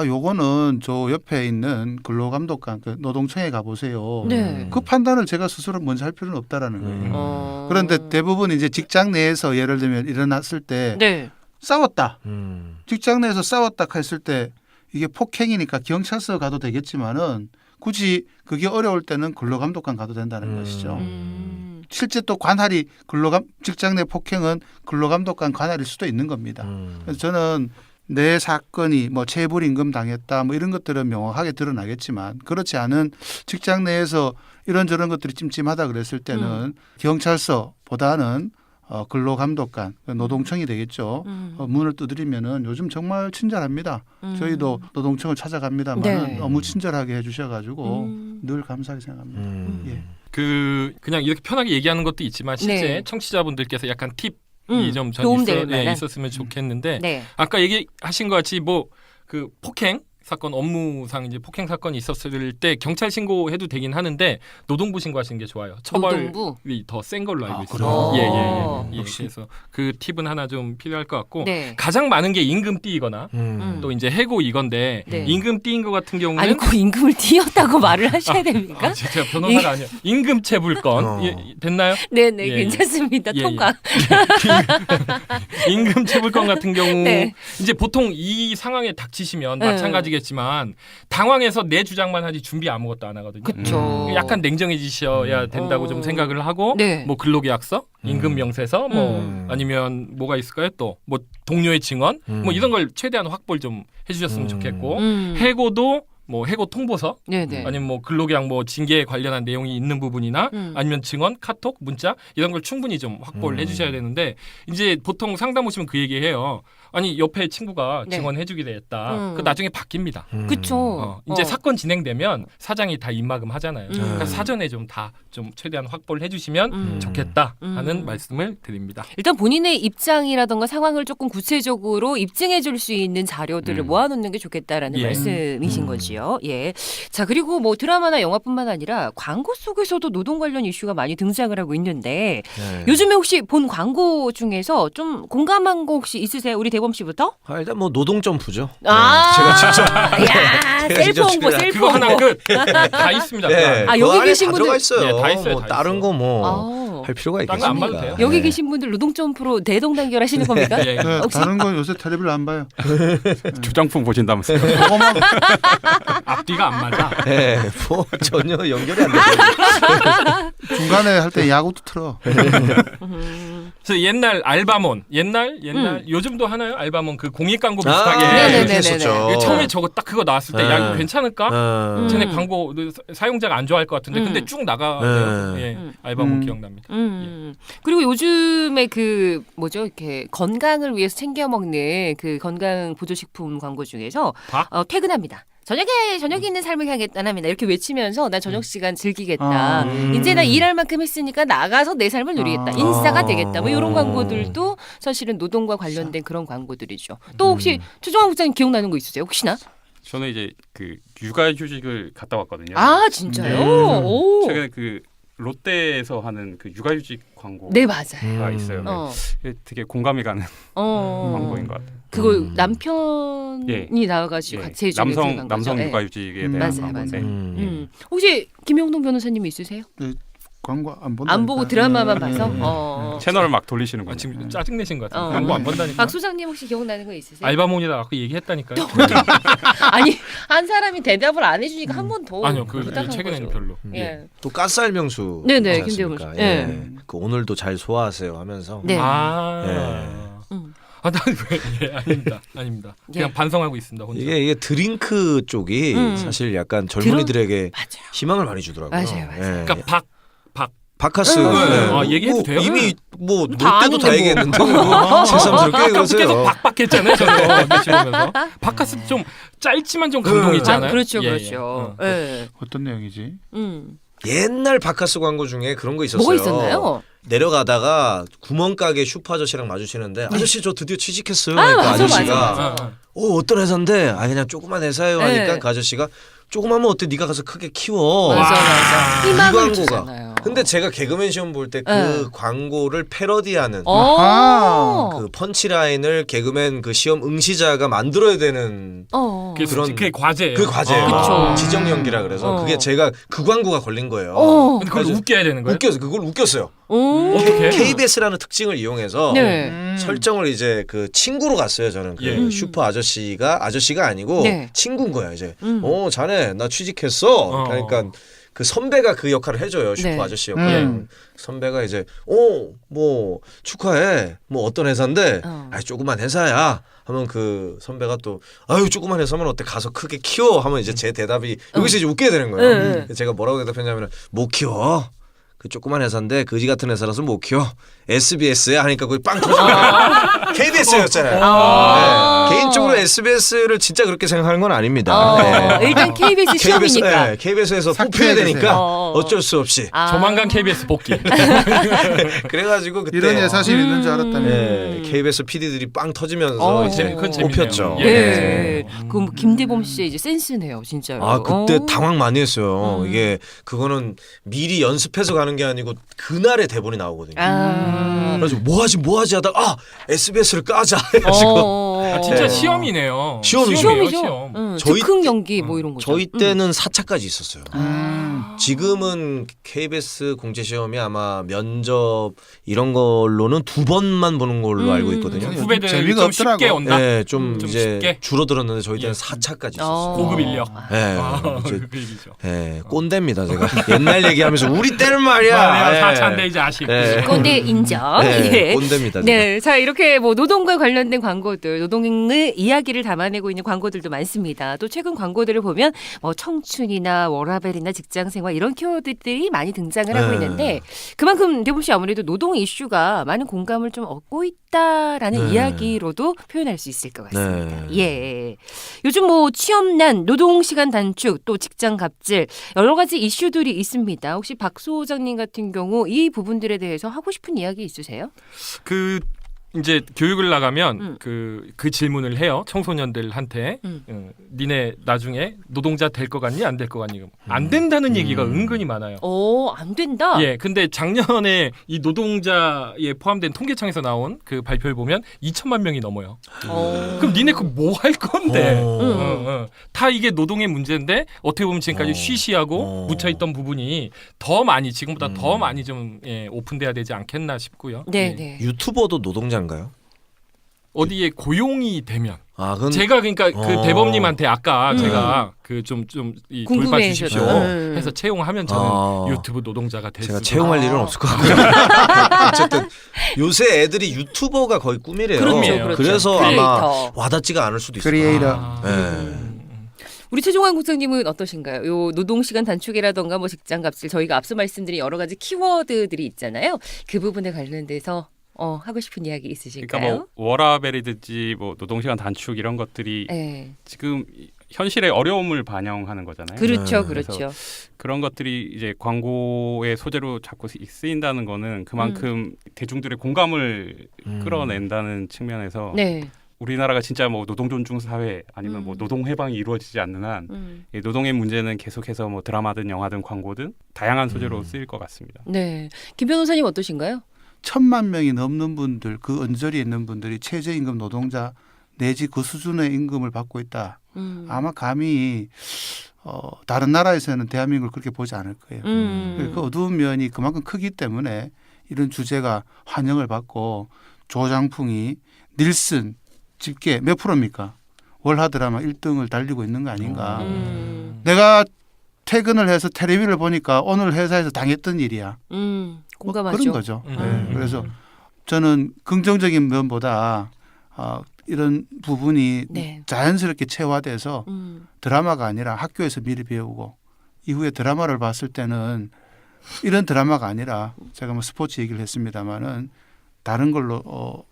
요거는 저 옆에 있는 근로감독관 그 노동청에 가보세요. 네. 그 판단을 제가 스스로 먼저 할 필요는 없다라는 거예요. 어. 그런데 대부분 이제 직장 내에서 예를 들면 일어났을 때 네. 싸웠다. 음. 직장 내에서 싸웠다 했을 때 이게 폭행이니까 경찰서 가도 되겠지만은 굳이 그게 어려울 때는 근로감독관 가도 된다는 것이죠. 실제 또 관할이 직장 내 폭행은 근로감독관 관할일 수도 있는 겁니다. 그래서 저는 내 사건이 뭐 체불임금 당했다 뭐 이런 것들은 명확하게 드러나겠지만 그렇지 않은 직장 내에서 이런저런 것들이 찜찜하다 그랬을 때는 경찰서보다는 근로감독관 노동청이 되겠죠. 문을 두드리면은 요즘 정말 친절합니다. 저희도 노동청을 찾아갑니다만 네. 너무 친절하게 해주셔가지고 늘 감사하게 생각합니다. 예. 그냥 이렇게 편하게 얘기하는 것도 있지만 실제 네. 청취자분들께서 약간 팁이 좀 도움될 만한. 있었으면 좋겠는데 네. 아까 얘기하신 것 같이 뭐 그 폭행 사건 업무상 이제 폭행 사건이 있었을 때 경찰 신고해도 되긴 하는데 노동부 신고하시는 게 좋아요. 처벌이 노동부? 더 센 걸로 알고 그래요? 있어요. 예. 역시. 그래서 그 팁은 하나 좀 필요할 것 같고 네. 가장 많은 게 임금 띄거나 또 이제 해고 이건데 네. 임금 띄인 것 같은 경우는 아니 꼭 임금을 띄었다고 말을 하셔야 됩니까? 아, 제가 변호사가 아니에요. 임금 체불건 예, 됐나요? 네네 예, 예. 괜찮습니다. 예, 통과. 임금 체불건 같은 경우 네. 이제 보통 이 상황에 닥치시면 네. 마찬가지겠지만 당황해서 내 주장만 하지 준비 아무것도 안 하거든요. 그렇죠. 약간 냉정해지셔야 된다고 좀 생각을 하고 네. 뭐 근로계약서, 임금 명세서 뭐 아니면 뭐가 있을까요? 또 뭐 동료의 증언 뭐 이런 걸 최대한 확보를 좀 해주셨으면 좋겠고 해고도 뭐 해고 통보서 네네. 아니면 뭐 근로계약 뭐 징계에 관련한 내용이 있는 부분이나 아니면 증언, 카톡, 문자 이런 걸 충분히 좀 확보를 해주셔야 되는데 이제 보통 상담 오시면 그 얘기해요. 아니 옆에 친구가 네. 증언해주기로 했다. 그 나중에 바뀝니다. 그쵸. 이제 사건 진행되면 사장이 다 입막음 하잖아요. 그러니까 사전에 좀 다 좀 최대한 확보를 해주시면 좋겠다 하는 말씀을 드립니다. 일단 본인의 입장이라던가 상황을 조금 구체적으로 입증해 줄 수 있는 자료들을 모아놓는 게 좋겠다라는 예. 말씀이신 거지요. 예. 자, 그리고 뭐 드라마나 영화뿐만 아니라 광고 속에서도 노동 관련 이슈가 많이 등장을 하고 있는데 네. 요즘에 혹시 본 광고 중에서 좀 공감한 거 혹시 있으세요? 우리 대범 씨부터? 일단 뭐 노동 점프죠. 아, 제가 직접 야, 제가 셀프 직접 홍보, 출연한- 셀프 그거 홍보. 하나 끝. 다 있습니다. 네, 아, 그 여기 안에 계신 다 분들- 들어가 있어요. 네, 다 있어요, 뭐 다 다른 있어요. 거 뭐 아. 할 필요가 딴거안 있겠습니까? 봐도 돼요. 여기 네. 계신 분들 노동 점프로 대동단결 하시는 겁니까? 예, 예. 네, 혹시- 다른 건 요새 텔레비를 안 봐요. 조장풍 보신다면서요? 그거만 앞뒤가 안 맞아. 네, 뭐 전혀 연결이 안 되죠. 중간에 할 때 야구도 틀어. 그래서 옛날 알바몬, 옛날 요즘도 하나요? 알바몬 그 공익 광고 비슷하게. 네네네네. 그렇게 했었죠. 이거 처음에 저거 딱 그거 나왔을 때 야 이거 괜찮을까? 쟤네 광고 사용자가 안 좋아할 것 같은데 근데 쭉 나가요. 예, 알바몬 기억납니다. 그리고 요즘에 그 뭐죠 이렇게 건강을 위해서 챙겨 먹는 그 건강 보조식품 광고 중에서 박? 퇴근합니다. 저녁에 있는 삶을 향해 떠납니다. 이렇게 외치면서 나 저녁 시간 즐기겠다. 이제 나 일할 만큼 했으니까 나가서 내 삶을 누리겠다. 인싸가 되겠다. 뭐 이런 광고들도 사실은 노동과 관련된 그런 광고들이죠. 또 혹시 최종환 국장님 기억나는 거 있으세요? 혹시나? 저는 이제 그 육아휴직을 갔다 왔거든요. 아 진짜요? 오. 최근에 그 롯데에서 하는 그 육아휴직 광고가 네 맞아요. 있어요. 어. 네. 되게 공감이 가는 광고인 것 같아요. 그거 남편이 나와가지고 예, 같이 해주는 그런 광고죠. 남성 예. 육아휴직에 대한 맞아요, 광고인데 맞아요. 혹시 김용동 변호사님 있으세요? 광고 안 본다. 안 보고 드라마만 봐서? 채널을 막 돌리시는군요. 지금 짜증 내신 것 같아요. 어. 광고 안 본다니까. 박 소장님 혹시 기억나는 거 있으세요? 알바몬이다 아까 얘기했다니까요. 아니 한 사람이 대답을 안 해주니까 한 번 더 아니요, 그 부탁한 최근에는 거죠. 별로. 예. 또 가스알 명수 네네, 있지 김대범 않습니까? 씨. 예. 네. 그 오늘도 잘 소화하세요 하면서 네. 아, 난왜 아닙니다. 그냥 예. 반성하고 있습니다. 혼자. 이게 드링크 쪽이 사실 약간 젊은이들에게 희망을 많이 주더라고요. 맞아요. 그러니까 바카스 얘기해도 뭐 돼요? 이미 뭐 다 롯데도 다 아는데 얘기했는데 뭐 새삼스럽게 아까부터 계속 그러세요. 박박했잖아요. 저는 며칠 보면서 바카스 좀 짧지만 좀 감동이 있잖아요. 그렇죠, 예, 그렇죠. 예. 예. 어떤 내용이지? 옛날 바카스 광고 중에 그런 거 있었어요. 뭐가 있었나요? 내려가다가 구멍가게 슈퍼 아저씨랑 마주치는데 아저씨 저 드디어 취직했어요. 아, 그러니까 맞아, 아저씨가 맞아. 어떤 회사인데 그냥 조그만 회사예요 하니까 네. 그 아저씨가 조그마면 어때 네가 가서 크게 키워. 맞아. 이 희망을 광고가. 주잖아요. 근데 제가 개그맨 시험 볼 때 그 네. 광고를 패러디하는 어. 그 펀치라인을 개그맨 그 시험 응시자가 만들어야 되는 그게 과제예요. 그 과제예요. 그쵸. 지정 연기라 그래서 그게 제가 그 광고가 걸린 거예요. 근데 그걸 그래서 웃겨야 되는 거예요? 웃겨서 그걸 웃겼어요. 어떻게? KBS라는 특징을 이용해서 네. 설정을 이제 그 친구로 갔어요. 저는 그 예. 슈퍼 아저씨가 아니고 네. 친구인 거야 이제. 자네 나 취직했어. 그러니까 그 선배가 그 역할을 해줘요. 슈퍼 네. 아저씨 역할. 선배가 이제 뭐 축하해. 뭐 어떤 회사인데 조그만 회사야. 하면 그 선배가 또 아유 조그만 회사면 어때 가서 크게 키워 하면 이제 제 대답이 여기서 이제 웃게 되는 거예요. 제가 뭐라고 대답했냐면 못 키워. 그 조그만 회사인데 거지 같은 회사라서 못 키워. SBS야 하니까 거기 빵 터지는 거예요. KBS였잖아요. 네. 개인적으로 SBS를 진짜 그렇게 생각하는 건 아닙니다. 네. 일단 KBS 시험이니까. KBS에서 뽑혀야 되니까 어쩔 수 없이. 조만간 KBS 복귀. 그래가지고 그때 이런 예사심 있는 줄 알았다면. 네, KBS PD들이 빵 터지면서 이제 그건 재밌네요. 뽑혔죠. 예. 네. 그럼 김대범 씨의 이제 센스네요, 진짜로. 아 그때 당황 많이 했어요. 이게 그거는 미리 연습해서 가는 게 아니고 그날의 대본이 나오거든요. 그래서 뭐하지 하다가 SBS를 까자 해가지고 진짜 네. 시험이네요. 시험이죠. 시험이죠. 시험. 즉흥 연기 뭐 이런 거죠. 저희 때는 4차까지 있었어요. 지금은 KBS 공채 시험이 아마 면접 이런 걸로는 2번만 보는 걸로 알고 있거든요. 후배들은 재미가 좀 쉽게 없더라고. 온다. 네, 좀 좀 이제 쉽게? 줄어들었는데 저희 때는 4차까지 있었어요. 고급 인력. 네, 그 이제 얘기죠. 네, 꼰대입니다 제가. 옛날 얘기하면서 우리 때는 막 말이야. 4차인데 이제 아쉽고. 네. 꼰대 인정. 네, 예. 꼰대입니다. 네, 자 이렇게 뭐 노동과 관련된 광고들, 노동의 이야기를 담아내고 있는 광고들도 많습니다. 또 최근 광고들을 보면 뭐 청춘이나 워라밸이나 직장생활 이런 키워드들이 많이 등장을 하고 네. 있는데 그만큼 대범 씨 아무래도 노동 이슈가 많은 공감을 좀 얻고 있다라는 네. 이야기로도 표현할 수 있을 것 같습니다. 네. 예, 요즘 뭐 취업난, 노동 시간 단축, 또 직장 갑질 여러 가지 이슈들이 있습니다. 혹시 박 소장님 같은 경우 이 부분들에 대해서 하고 싶은 이야기 있으세요? 그 이제 교육을 나가면 그 질문을 해요. 청소년들한테 니네 나중에 노동자 될 것 같니 안 될 것 같니? 안 된다는 얘기가 은근히 많아요. 안 된다. 예, 근데 작년에 이 노동자에 포함된 통계청에서 나온 그 발표를 보면 2천만 명이 넘어요. 그럼 니네 그 뭐 할 건데? 다 이게 노동의 문제인데 어떻게 보면 지금까지 쉬쉬하고 묻혀있던 부분이 더 많이 지금보다 더 많이 좀 오픈돼야 되지 않겠나 싶고요. 네, 예. 네. 유튜버도 노동자인가요? 어디에 고용이 되면 아, 그건 제가 그러니까 그 대범님한테 아까 제가 그 좀 돌봐 주십시오 궁금해서. 해서 채용하면 저는 유튜브 노동자가 될 제가 수도. 채용할 일은 없을 것 같고요. 어쨌든 요새 애들이 유튜버가 거의 꿈이래요. 그럼요. 그래서 크리에이터. 아마 와닿지가 않을 수도 있어요. 크리에이터. 네. 우리 최종환 국장님은 어떠신가요? 요 노동 시간 단축이라던가 뭐 직장 갑질 저희가 앞서 말씀드린 여러 가지 키워드들이 있잖아요. 그 부분에 관련돼서 하고 싶은 이야기 있으실까요? 그러니까 뭐 워라밸이든지 뭐 노동시간 단축 이런 것들이 네. 지금 현실의 어려움을 반영하는 거잖아요. 그렇죠, 네. 그렇죠. 그런 것들이 이제 광고의 소재로 자꾸 쓰인다는 거는 그만큼 대중들의 공감을 끌어낸다는 측면에서 네. 우리나라가 진짜 뭐 노동 존중 사회 아니면 뭐 노동 해방이 이루어지지 않는 한 이 노동의 문제는 계속해서 뭐 드라마든 영화든 광고든 다양한 소재로 쓰일 것 같습니다. 네. 김 변호사님 어떠신가요? 1,000만 명이 넘는 분들, 그 언저리에 있는 분들이 최저임금 노동자 내지 그 수준의 임금을 받고 있다. 아마 감히 다른 나라에서는 대한민국을 그렇게 보지 않을 거예요. 그 어두운 면이 그만큼 크기 때문에 이런 주제가 환영을 받고 조장풍이 닐슨 집계 몇 프로입니까? 월화 드라마 1등을 달리고 있는 거 아닌가. 내가 퇴근을 해서 텔레비를 보니까 오늘 회사에서 당했던 일이야. 공감하죠. 그런 거죠. 네. 그래서 저는 긍정적인 면보다 이런 부분이 네. 자연스럽게 체화돼서 드라마가 아니라 학교에서 미리 배우고 이후에 드라마를 봤을 때는 이런 드라마가 아니라 제가 뭐 스포츠 얘기를 했습니다마는 다른 걸로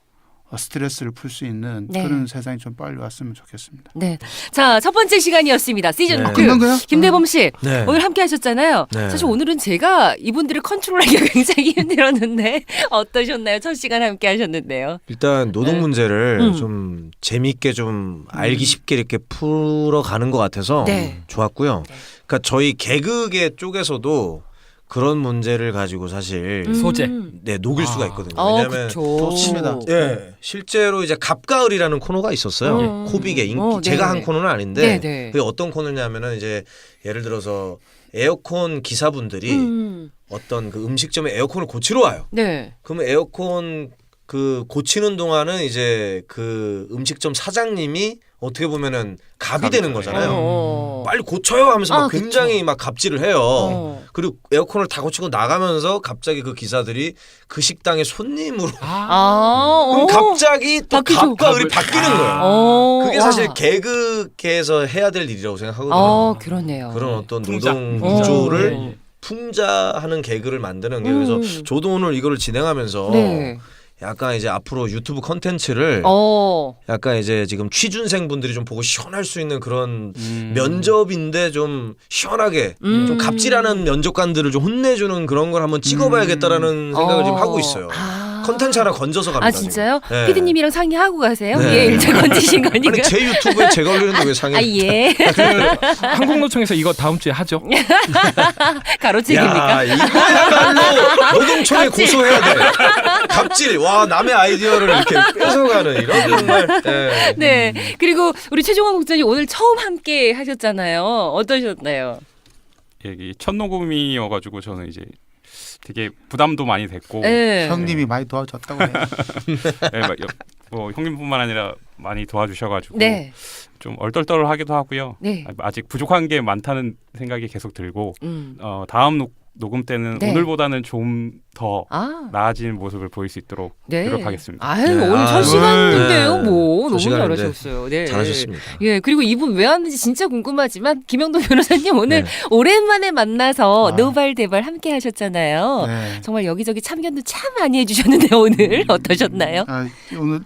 스트레스를 풀 수 있는 네. 그런 세상이 좀 빨리 왔으면 좋겠습니다. 네. 자, 첫 번째 시간이었습니다. 시즌 네. 2. 끝난 거야? 김대범 씨, 네. 오늘 함께 하셨잖아요. 네. 사실 오늘은 제가 이분들을 컨트롤하기가 굉장히 힘들었는데 어떠셨나요? 첫 시간 함께 하셨는데요. 일단 노동 네. 문제를 좀 재밌게 좀 알기 쉽게 이렇게 풀어가는 것 같아서 네. 좋았고요. 그러니까 저희 개그계 쪽에서도 그런 문제를 가지고 사실 소재. 녹일 수가 있거든요. 왜냐하면 그렇죠. 좋습니다. 예, 실제로 이제 갑가을이라는 코너가 있었어요. 코빅의 인기 제가 네네. 한 코너는 아닌데 네네. 그게 어떤 코너냐면은 이제 예를 들어서 에어컨 기사분들이 어떤 그 음식점에 에어컨을 고치러 와요. 네. 그러면 에어컨 그 고치는 동안은 이제 그 음식점 사장님이 어떻게 보면은 갑이 되는 거잖아요. 빨리 고쳐요 하면서 막 굉장히 그쵸. 막 갑질을 해요. 그리고 에어컨을 다 고치고 나가면서 갑자기 그 기사들이 그 식당의 손님으로 그럼 갑자기 또 바뀌죠. 갑과 을이 바뀌는 거예요. 그게 사실 와. 개그계에서 해야 될 일이라고 생각하거든요. 그러네요. 그런 어떤 풍자. 노동 구조를 네. 풍자하는 개그를 만드는 게 그래서 저도 오늘 이거를 진행하면서 네. 약간 이제 앞으로 유튜브 컨텐츠를 약간 이제 지금 취준생 분들이 좀 보고 시원할 수 있는 그런 면접인데 좀 시원하게 좀 갑질하는 면접관들을 좀 혼내주는 그런 걸 한번 찍어봐야겠다라는 생각을 지금 하고 있어요. 컨텐츠 하나 건져서 갑니다. 아 진짜요? 지금. 네. 피디님이랑 상의하고 가세요? 네. 예, 일단 건지신 거니까. 아니 제 유튜브에 제가 올리는데 왜 상의? 아 예. 한국노총에서 이거 다음 주에 하죠. 가로채기입니까? 야, 이거야말로 노동청에 고소해야 돼. 갑질. 와, 남의 아이디어를 이렇게 뺏어가는 이런 정말. 네. 네. 그리고 우리 최종원 국장님 오늘 처음 함께 하셨잖아요. 어떠셨나요? 이 첫 녹음이어가지고 저는 이제 되게 부담도 많이 됐고 네. 형님이 많이 도와줬다고 해요. 네, 뭐 형님뿐만 아니라 많이 도와주셔가지고 네. 좀 얼떨떨하기도 하고요. 네. 아직 부족한 게 많다는 생각이 계속 들고 다음 녹음 때는 네. 오늘보다는 좀 더 아, 나아진 모습을 보일 수 있도록 네. 노력하겠습니다. 아유, 네. 오늘 첫 아, 시간인데요. 네. 뭐 첫 너무 시간인데 잘하셨어요. 네. 잘하셨습니다. 예, 그리고 이분 왜 왔는지 진짜 궁금하지만 김영동 변호사님 오늘 네. 오랜만에 만나서 아. 노발대발 함께 하셨잖아요. 네. 정말 여기저기 참견도 참 많이 해주셨는데 오늘 어떠셨나요? 오늘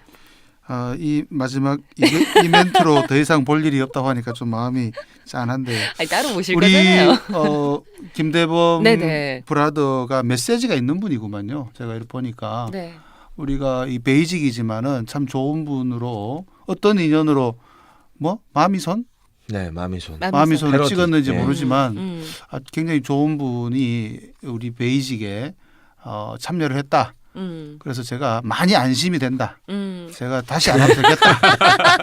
이 마지막 이 멘트로 더 이상 볼 일이 없다고 하니까 좀 마음이 짠한데 아니, 따로 모실 우리 거잖아요. 김대범 네네. 브라더가 메시지가 있는 분이구만요. 제가 이렇게 보니까 네. 우리가 이 베이직이지만은 참 좋은 분으로 어떤 인연으로 뭐 마미손 네, 마미손. 마미손을 패러디. 찍었는지 네. 모르지만 굉장히 좋은 분이 우리 베이직에 참여를 했다. 그래서 제가 많이 안심이 된다. 제가 다시 안 와도 되겠다.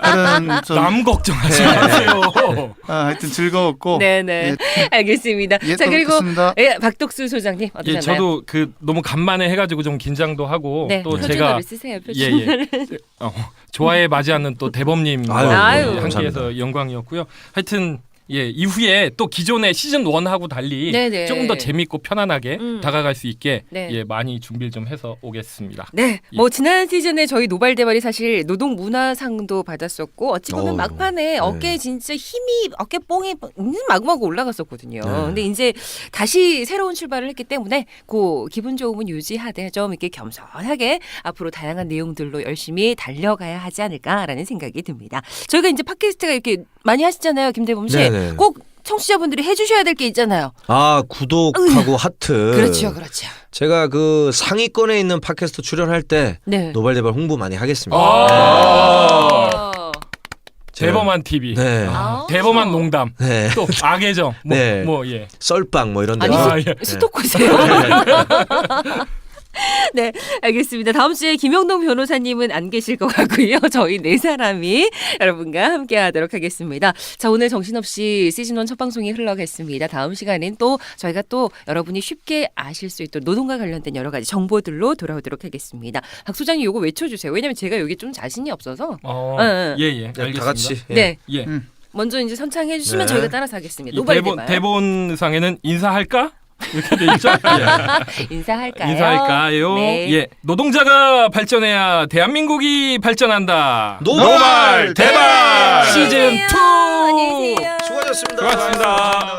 그런 좀 남 걱정하지 네. 마세요. 하여튼 즐거웠고. 네네. 알겠습니다. 예, 자 또 그리고 뵙겠습니다. 예, 박덕수 소장님 어떠셨나요? 예, 저도 그 너무 간만에 해가지고 좀 긴장도 하고 네, 또 제가 표준어를 쓰세요. 예, 예. 좋아해 맞이하는 또 대범님 아유, 함께해서 감사합니다. 영광이었고요. 하여튼 예 이후에 또 기존의 시즌 1하고 달리 네네. 조금 더 재밌고 편안하게 다가갈 수 있게 네. 예 많이 준비를 좀 해서 오겠습니다. 네, 뭐 지난 시즌에 저희 노발대발이 사실 노동 문화상도 받았었고 어찌 보면 어우, 막판에 네. 어깨에 진짜 힘이 어깨 뽕이 마구마구 올라갔었거든요. 네. 근데 이제 다시 새로운 출발을 했기 때문에 그 기분 좋음은 유지하되 좀 이렇게 겸손하게 앞으로 다양한 내용들로 열심히 달려가야 하지 않을까라는 생각이 듭니다. 저희가 이제 팟캐스트가 이렇게 많이 하시잖아요, 김대범 씨. 네네. 꼭 청취자분들이 해주셔야 될 게 있잖아요. 아, 구독하고 하트. 그렇죠, 그렇죠. 제가 그 상위권에 있는 팟캐스트 출연할 때 네. 노발대발 홍보 많이 하겠습니다. 대범한 TV, 네. 아. 대범한 농담, 네. 또 악의정, 네. 예. 썰빵 뭐 이런 아니 데서. 예. 스토커세요? 네, 알겠습니다. 다음 주에 김영동 변호사님은 안 계실 것 같고요. 저희 네 사람이 여러분과 함께하도록 하겠습니다. 자, 오늘 정신없이 시즌1 첫 방송이 흘러갔습니다. 다음 시간엔 또 저희가 또 여러분이 쉽게 아실 수 있도록 노동과 관련된 여러 가지 정보들로 돌아오도록 하겠습니다. 박 소장님 요거 외쳐주세요. 왜냐하면 제가 여기 좀 자신이 없어서. 예, 네, 다 같이. 예. 네, 예. 먼저 이제 선창해 주시면 네. 저희가 따라서 하겠습니다. 이 노발대발. 대본상에는 인사할까? 이렇게 돼 있죠. 예. 인사할까요? 인사할까요? 네. 예, 노동자가 발전해야 대한민국이 발전한다. 노발 대발! 시즌 2 안녕히 계세요. 수고하셨습니다. 수고하셨습니다.